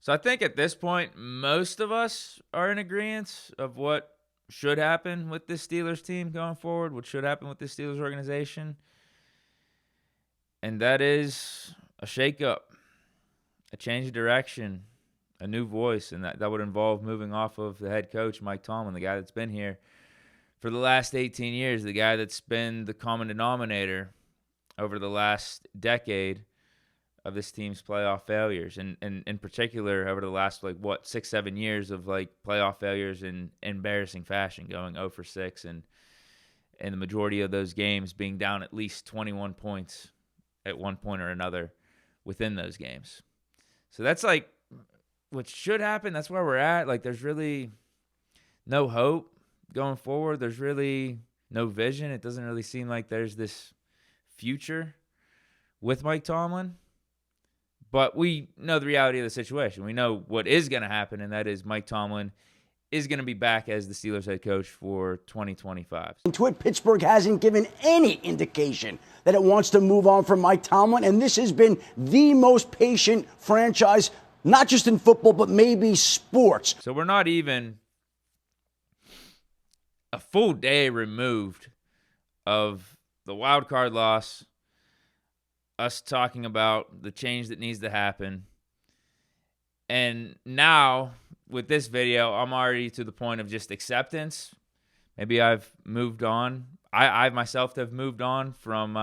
So I think at this point, most of us are in agreement of what should happen with this Steelers team going forward, what should happen with this Steelers organization. And that is a shakeup, a change of direction, a new voice. And that would involve moving off of the head coach, Mike Tomlin, the guy that's been here for the last 18 years, the guy that's been the common denominator over the last decade of this team's playoff failures, and in particular over the last 6-7 years of playoff failures in embarrassing fashion, going 0-for-6, and the majority of those games being down at least 21 points at one point or another within those games. So that's what should happen. That's where we're at. There's really no hope going forward. There's really no vision. It doesn't really seem like there's this future with Mike Tomlin. But we know the reality of the situation. We know what is going to happen, and that is Mike Tomlin is going to be back as the Steelers head coach for 2025. To it, Pittsburgh hasn't given any indication that it wants to move on from Mike Tomlin, and this has been the most patient franchise, not just in football, but maybe sports. So we're not even a full day removed of the wild card loss, us talking about the change that needs to happen. And now, with this video, I'm already to the point of just acceptance. Maybe I've moved on. I myself have moved on from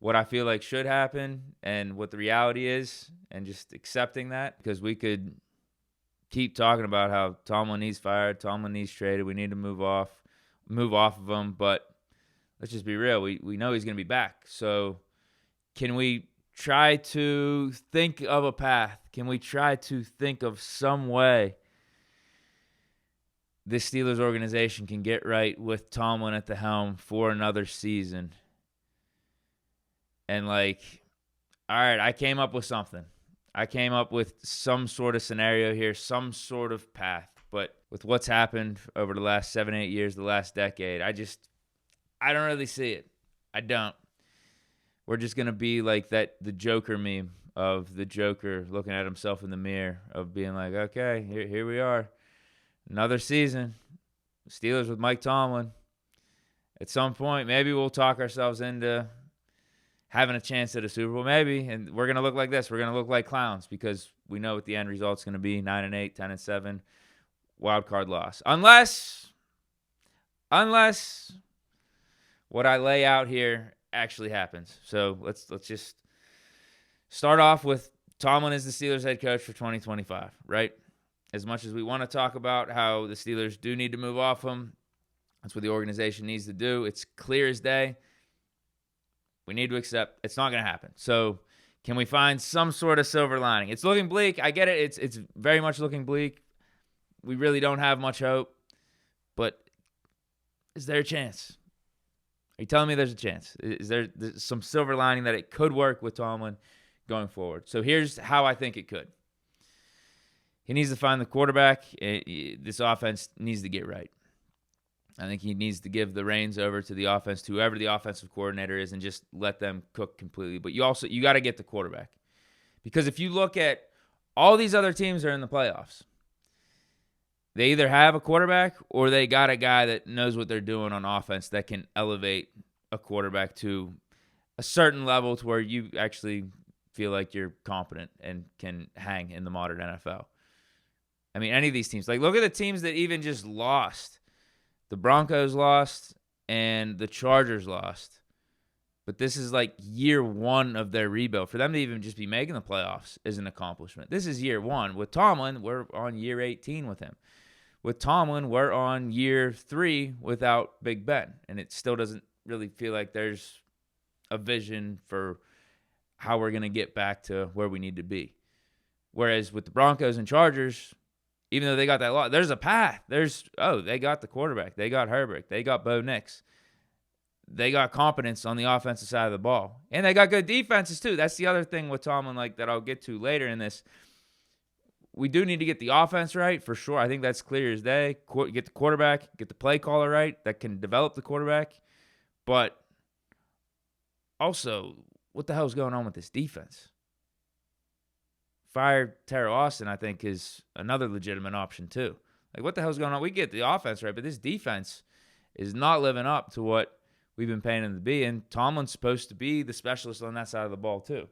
what I feel like should happen and what the reality is, and just accepting that, because we could keep talking about how Tomlin needs fired, Tomlin needs traded, we need to move off of him, but let's just be real. We know he's going to be back. So can we try to think of a path? Can we try to think of some way this Steelers organization can get right with Tomlin at the helm for another season? And all right, I came up with something. I came up with some sort of scenario here, some sort of path. But with what's happened over the last 7-8 years, the last decade, I don't really see it. I don't. We're just going to be like the Joker meme of the Joker looking at himself in the mirror, of being like, okay, here we are. Another season. Steelers with Mike Tomlin. At some point, maybe we'll talk ourselves into having a chance at a Super Bowl, maybe. And we're going to look like this. We're going to look like clowns, because we know what the end result's going to be: 9-8, 10-7, wild card loss. Unless what I lay out here actually happens. So let's just start off with Tomlin is the Steelers head coach for 2025, right? As much as we want to talk about how the Steelers do need to move off him, that's what the organization needs to do. It's clear as day. We need to accept it's not going to happen. So can we find some sort of silver lining? It's looking bleak. I get it. It's very much looking bleak. We really don't have much hope. But is there a chance? Are you telling me there's a chance? Is there some silver lining that it could work with Tomlin going forward? So here's how I think it could. He needs to find the quarterback. This offense needs to get right. I think he needs to give the reins over to the offense, to whoever the offensive coordinator is, and just let them cook completely. But you got to get the quarterback. Because if you look at all these other teams that are in the playoffs, they either have a quarterback or they got a guy that knows what they're doing on offense that can elevate a quarterback to a certain level to where you actually feel like you're competent and can hang in the modern NFL. I mean, any of these teams. Look at the teams that even just lost. The Broncos lost and the Chargers lost. But this is year one of their rebuild. For them to even just be making the playoffs is an accomplishment. This is year one. With Tomlin, we're on year 18 with him. With Tomlin, we're on year 3 without Big Ben. And it still doesn't really feel like there's a vision for how we're going to get back to where we need to be. Whereas with the Broncos and Chargers, even though they got that lot, there's a path. They got the quarterback. They got Herbert. They got Bo Nix. They got competence on the offensive side of the ball. And they got good defenses too. That's the other thing with Tomlin that I'll get to later in this. We do need to get the offense right, for sure. I think that's clear as day. Get the quarterback, get the play caller right that can develop the quarterback. But also, what the hell is going on with this defense? fire Terrell Austin, I think, is another legitimate option too. Like, what the hell's going on? We get the offense right, but this defense is not living up to what we've been paying them to be. And Tomlin's supposed to be the specialist on that side of the ball too.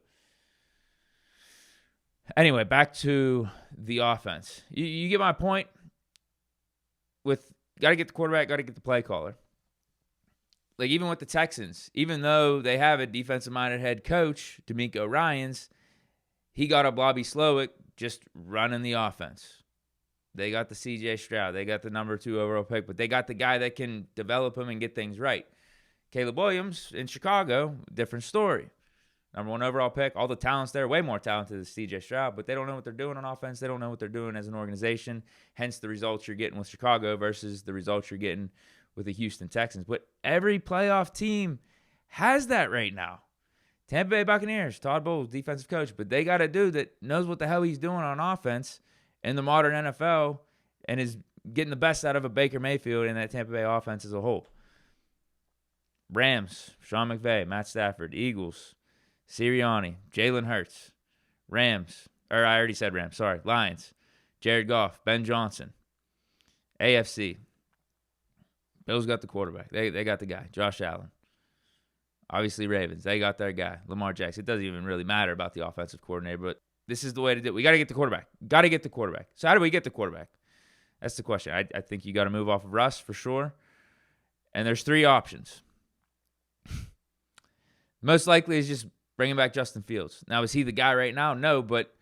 Anyway, back to the offense. You get my point? With got to get the quarterback, got to get the play caller. Like, even with the Texans, even though they have a defensive-minded head coach, D'Amico Ryans, he got a Bobby Slowick just running the offense. They got the C.J. Stroud. They got the number 2 overall pick, but they got the guy that can develop him and get things right. Caleb Williams in Chicago, different story. Number 1 overall pick. All the talent's there, way more talented than C.J. Stroud, but they don't know what they're doing on offense. They don't know what they're doing as an organization, hence the results you're getting with Chicago versus the results you're getting with the Houston Texans. But every playoff team has that right now. Tampa Bay Buccaneers, Todd Bowles, defensive coach, but they got a dude that knows what the hell he's doing on offense in the modern NFL and is getting the best out of a Baker Mayfield and that Tampa Bay offense as a whole. Rams, Sean McVay, Matt Stafford. Eagles, Sirianni, Jalen Hurts. Rams, or I already said Rams, sorry. Lions, Jared Goff, Ben Johnson. AFC, Bills got the quarterback. They got the guy, Josh Allen. Obviously, Ravens, they got their guy, Lamar Jackson. It doesn't even really matter about the offensive coordinator, but this is the way to do it. We got to get the quarterback. Got to get the quarterback. So how do we get the quarterback? That's the question. I think you got to move off of Russ for sure. And there's 3 options. Most likely is just bringing back Justin Fields. Now, is he the guy right now? No, but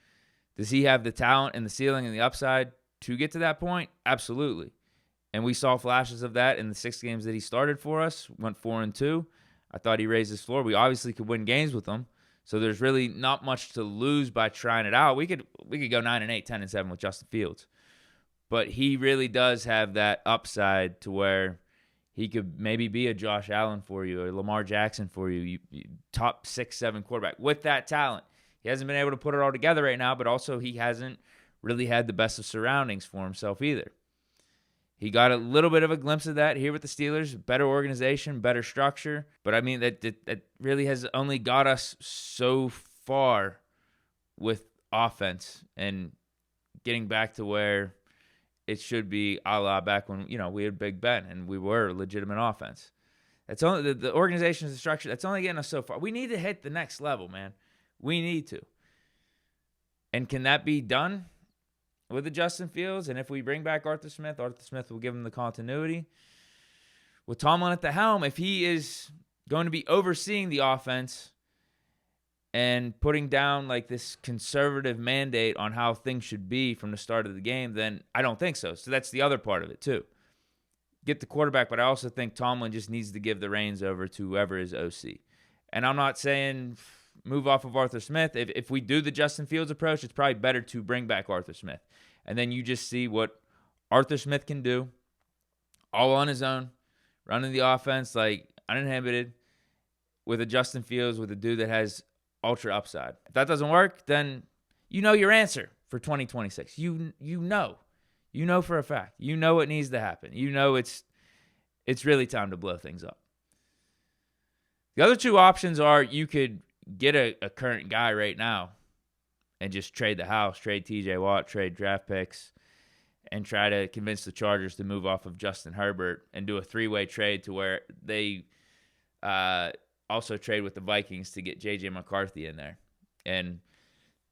does he have the talent and the ceiling and the upside to get to that point? Absolutely. And we saw flashes of that in the 6 games that he started for us. Went 4-2. I thought he raised his floor. We obviously could win games with him. So there's really not much to lose by trying it out. We could go 9-8, 10-7 with Justin Fields. But he really does have that upside to where he could maybe be a Josh Allen for you or Lamar Jackson for you, top 6, 7 quarterback with that talent. He hasn't been able to put it all together right now, but also he hasn't really had the best of surroundings for himself either. He got a little bit of a glimpse of that here with the Steelers. Better organization, better structure. But, I mean, that really has only got us so far with offense and getting back to where it should be a la back when, we had Big Ben and we were a legitimate offense. That's only the organization, the structure, that's only getting us so far. We need to hit the next level, man. We need to. And can that be done with the Justin Fields? And if we bring back Arthur Smith will give him the continuity. With Tomlin at the helm, if he is going to be overseeing the offense and putting down like this conservative mandate on how things should be from the start of the game, then I don't think so. So that's the other part of it too. Get the quarterback, but I also think Tomlin just needs to give the reins over to whoever is OC. And I'm not saying move off of Arthur Smith. If we do the Justin Fields approach, it's probably better to bring back Arthur Smith. And then you just see what Arthur Smith can do all on his own, running the offense like uninhibited with a Justin Fields, with a dude that has ultra upside. If that doesn't work, then you know your answer for 2026. You know for a fact. You know what needs to happen. You know it's really time to blow things up. The other 2 options are you could get a current guy right now and just trade the house, trade TJ Watt, trade draft picks, and try to convince the Chargers to move off of Justin Herbert and do a 3-way trade to where they also trade with the Vikings to get J.J. McCarthy in there. And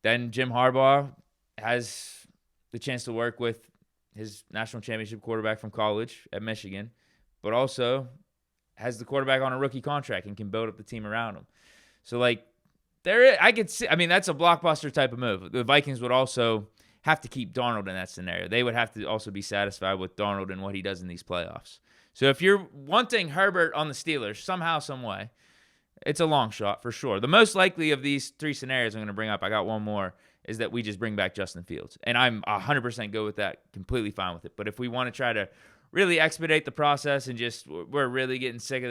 then Jim Harbaugh has the chance to work with his national championship quarterback from college at Michigan, but also has the quarterback on a rookie contract and can build up the team around him. So, I could see, that's a blockbuster type of move. The Vikings would also have to keep Darnold in that scenario. They would have to also be satisfied with Darnold and what he does in these playoffs. So if you're wanting Herbert on the Steelers somehow, some way, it's a long shot for sure. The most likely of these 3 scenarios I'm going to bring up, I got one more, is that we just bring back Justin Fields. And I'm 100% good with that, completely fine with it. But if we want to try to really expedite the process and just we're really getting sick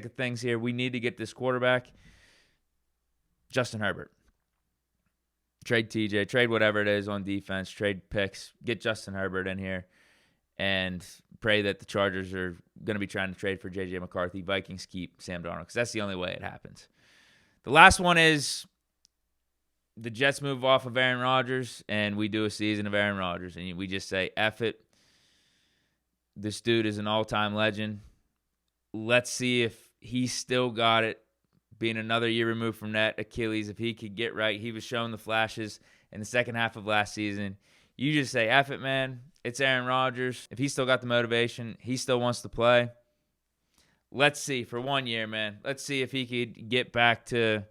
of things here, we need to get this quarterback, Justin Herbert. Trade TJ, trade whatever it is on defense, trade picks, get Justin Herbert in here, and pray that the Chargers are going to be trying to trade for J.J. McCarthy. Vikings keep Sam Darnold, because that's the only way it happens. The last one is the Jets move off of Aaron Rodgers and we do a season of Aaron Rodgers and we just say, F it. This dude is an all-time legend. Let's see if he's still got it, being another year removed from that Achilles. If he could get right, he was showing the flashes in the second half of last season. You just say, F it, man. It's Aaron Rodgers. If he's still got the motivation, he still wants to play. Let's see for 1 year, man. Let's see if he could get back to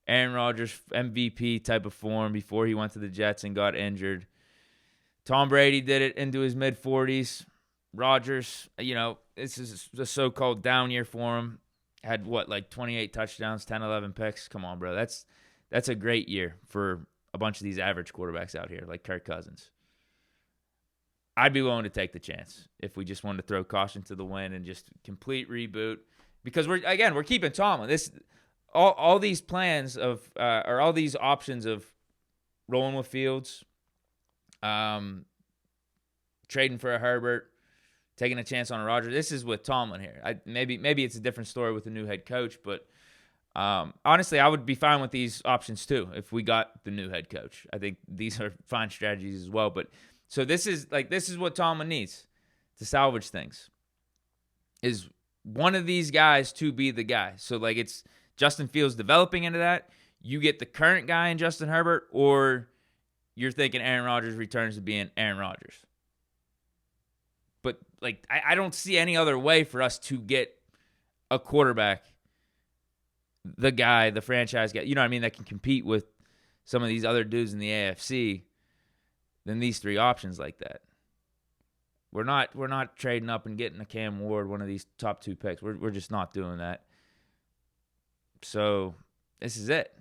Aaron Rodgers MVP type of form before he went to the Jets and got injured. Tom Brady did it into his mid-40s. Rodgers, this is a so-called down year for him. Had, 28 touchdowns, 10, 11 picks? Come on, bro. That's a great year for a bunch of these average quarterbacks out here, like Kirk Cousins. I'd be willing to take the chance if we just wanted to throw caution to the wind and just complete reboot. Because we're keeping Tomlin. All these plans of or all these options of rolling with Fields, trading for a Herbert, taking a chance on a Rodgers. This is with Tomlin here. Maybe it's a different story with the new head coach, but honestly, I would be fine with these options too if we got the new head coach. I think these are fine strategies as well. But so this is what Tomlin needs to salvage things. Is one of these guys to be the guy. So it's Justin Fields developing into that. You get the current guy in Justin Herbert, or you're thinking Aaron Rodgers returns to being Aaron Rodgers. But I don't see any other way for us to get a quarterback, the guy, the franchise guy, that can compete with some of these other dudes in the AFC than these three options like that. We're not trading up and getting a Cam Ward, one of these top two picks. We're just not doing that. So this is it.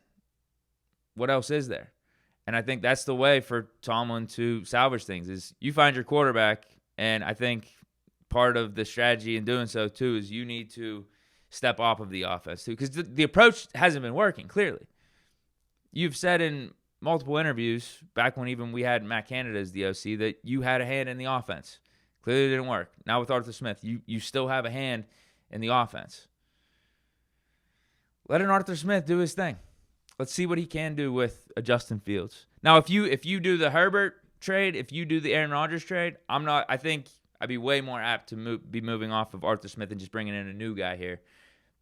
What else is there? And I think that's the way for Tomlin to salvage things is you find your quarterback. And I think part of the strategy in doing so, too, is you need to step off of the offense, too. Because the approach hasn't been working, clearly. You've said in multiple interviews, back when even we had Matt Canada as the OC, that you had a hand in the offense. Clearly it didn't work. Now with Arthur Smith, you still have a hand in the offense. Let an Arthur Smith do his thing. Let's see what he can do with a Justin Fields. Now, if you do the Herbert trade, if you do the Aaron Rodgers trade, I think I'd be way more apt to be moving off of Arthur Smith and just bringing in a new guy here.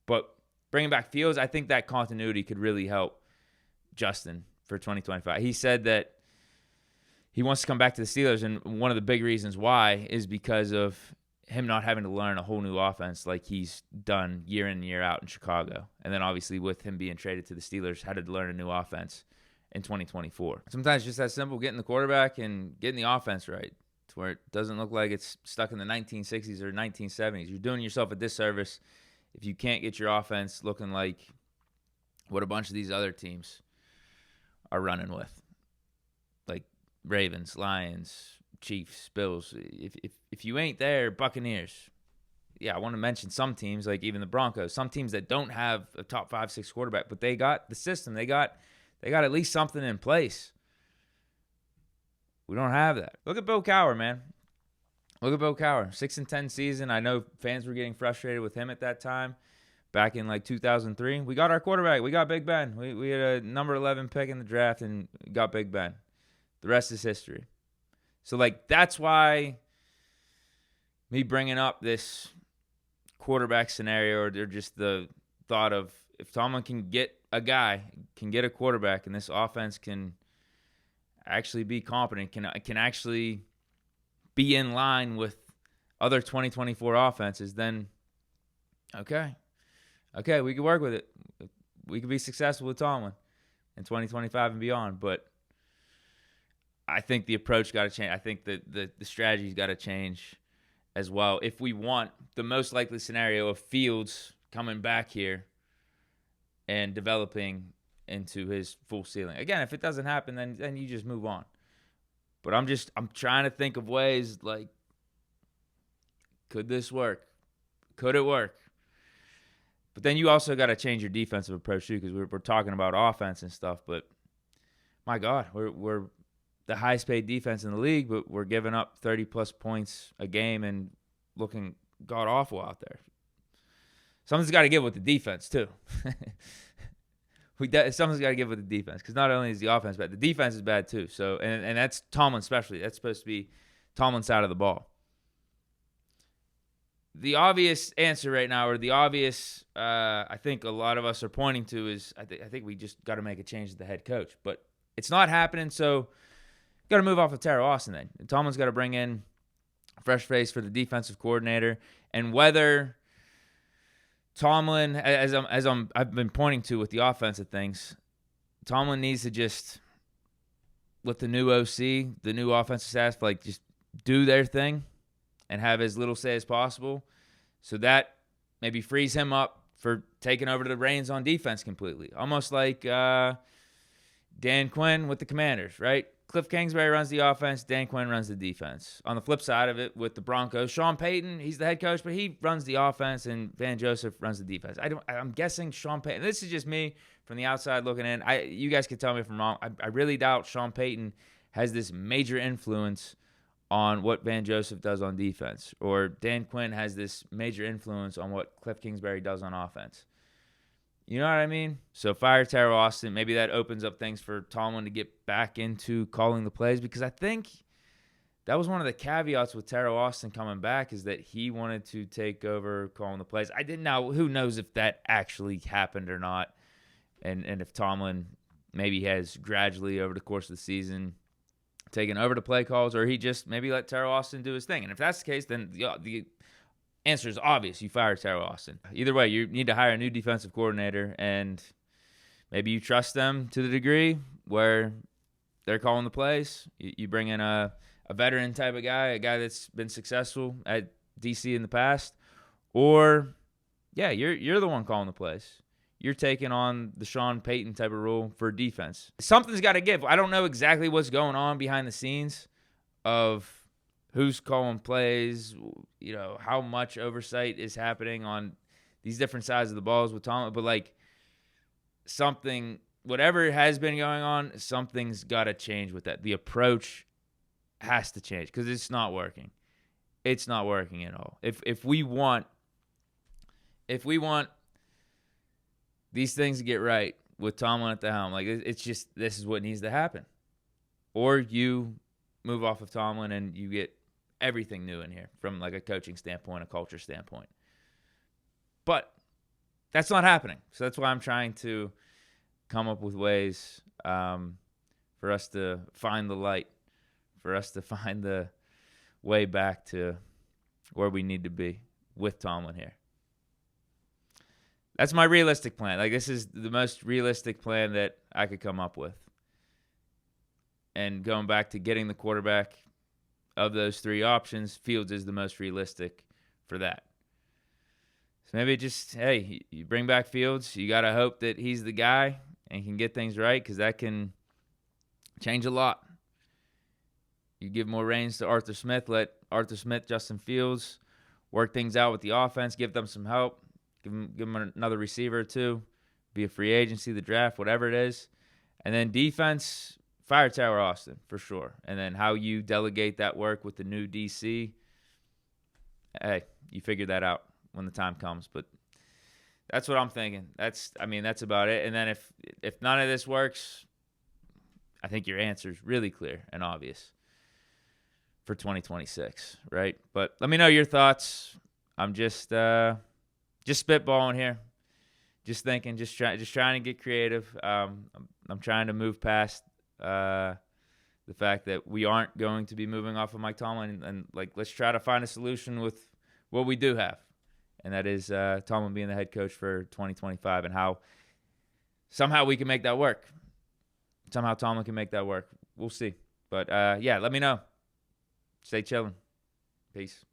But bringing back Fields, I think that continuity could really help Justin for 2025. He said that he wants to come back to the Steelers, and one of the big reasons why is because of him not having to learn a whole new offense like he's done year in and year out in Chicago. And then obviously with him being traded to the Steelers, had to learn a new offense in 2024. Sometimes it's just that simple, getting the quarterback and getting the offense right to where it doesn't look like it's stuck in the 1960s or 1970s. You're doing yourself a disservice if you can't get your offense looking like what a bunch of these other teams are running with. Like Ravens, Lions, Chiefs, Bills. If you ain't there, Buccaneers. Yeah, I want to mention some teams, like even the Broncos. Some teams that don't have a top 5-6 quarterback, but they got the system. They got at least something in place. We don't have that. Look at Bill Cowher, man. Look at Bill Cowher. 6-10 season. I know fans were getting frustrated with him at that time. Back in 2003, we got our quarterback. We got Big Ben. We had a number 11 pick in the draft and got Big Ben. The rest is history. So, that's why me bringing up this quarterback scenario or just the thought of if Tomlin can get a guy, can get a quarterback, and this offense can actually be competent, can actually be in line with other 2024 offenses, then okay, we can work with it. We can be successful with Tomlin in 2025 and beyond. But I think the approach got to change. I think that the strategy's got to change as well. If we want the most likely scenario of Fields coming back here and developing into his full ceiling. Again, if it doesn't happen, then you just move on. But I'm trying to think of ways could this work? Could it work? But then you also got to change your defensive approach too, because we're talking about offense and stuff. But my God, we're the highest paid defense in the league, but we're giving up 30+ points a game and looking god awful out there. Something's got to give with the defense too. Something's got to give with the defense, because not only is the offense bad, the defense is bad too. So, and that's Tomlin's specialty. That's supposed to be Tomlin's side of the ball. The obvious answer right now, or the obvious, I think a lot of us are pointing to, is I think we just got to make a change to the head coach. But it's not happening, so got to move off of Terrell Austin then. Tomlin's got to bring in a fresh face for the defensive coordinator. And whether Tomlin, I've been pointing to with the offensive things, Tomlin needs to just, with the new OC, the new offensive staff, like, just do their thing and have as little say as possible, so that maybe frees him up for taking over the reins on defense completely. Almost like Dan Quinn with the Commanders, right? Cliff Kingsbury runs the offense, Dan Quinn runs the defense. On the flip side of it, with the Broncos, Sean Payton, he's the head coach, but he runs the offense, and Van Joseph runs the defense. I'm guessing Sean Payton, this is just me from the outside looking in. You guys can tell me if I'm wrong. I really doubt Sean Payton has this major influence on what Van Joseph does on defense, or Dan Quinn has this major influence on what Cliff Kingsbury does on offense. You know what I mean? So fire Terrell Austin. Maybe that opens up things for Tomlin to get back into calling the plays, because I think that was one of the caveats with Terrell Austin coming back, is that he wanted to take over calling the plays. I didn't know. Who knows if that actually happened or not, and if Tomlin maybe has gradually over the course of the season taking over the play calls, or he just maybe let Terrell Austin do his thing. And if that's the case, then the answer is obvious. You fire Terrell Austin. Either way, you need to hire a new defensive coordinator, and maybe you trust them to the degree where they're calling the plays. You bring in a veteran type of guy, a guy that's been successful at DC in the past, or you're the one calling the plays. You're taking on the Sean Payton type of role for defense. Something's got to give. I don't know exactly what's going on behind the scenes of who's calling plays, how much oversight is happening on these different sides of the balls with Tomlin. But, like, whatever has been going on, something's got to change with that. The approach has to change, because it's not working. It's not working at all. If we want these things to get right with Tomlin at the helm, like, it's just, this is what needs to happen. Or you move off of Tomlin and you get everything new in here from, like, a coaching standpoint, a culture standpoint. But that's not happening. So that's why I'm trying to come up with ways for us to find the light, for us to find the way back to where we need to be with Tomlin here. That's my realistic plan. Like, this is the most realistic plan that I could come up with. And going back to getting the quarterback of those three options, Fields is the most realistic for that. So maybe just, hey, you bring back Fields. You got to hope that he's the guy and can get things right, because that can change a lot. You give more reins to Arthur Smith. Let Arthur Smith, Justin Fields work things out with the offense. Give them some help. Give them another receiver or two. Be a free agency, the draft, whatever it is. And then defense, fire Terrell Austin for sure. And then how you delegate that work with the new DC, hey, you figure that out when the time comes. But that's what I'm thinking. That's about it. And then if none of this works, I think your answer is really clear and obvious for 2026, right? But let me know your thoughts. I'm just spitballing here, just thinking, just trying to get creative. I'm trying to move past the fact that we aren't going to be moving off of Mike Tomlin, and like, let's try to find a solution with what we do have, and that is Tomlin being the head coach for 2025, and how somehow we can make that work. Somehow Tomlin can make that work. We'll see. But let me know. Stay chilling. Peace.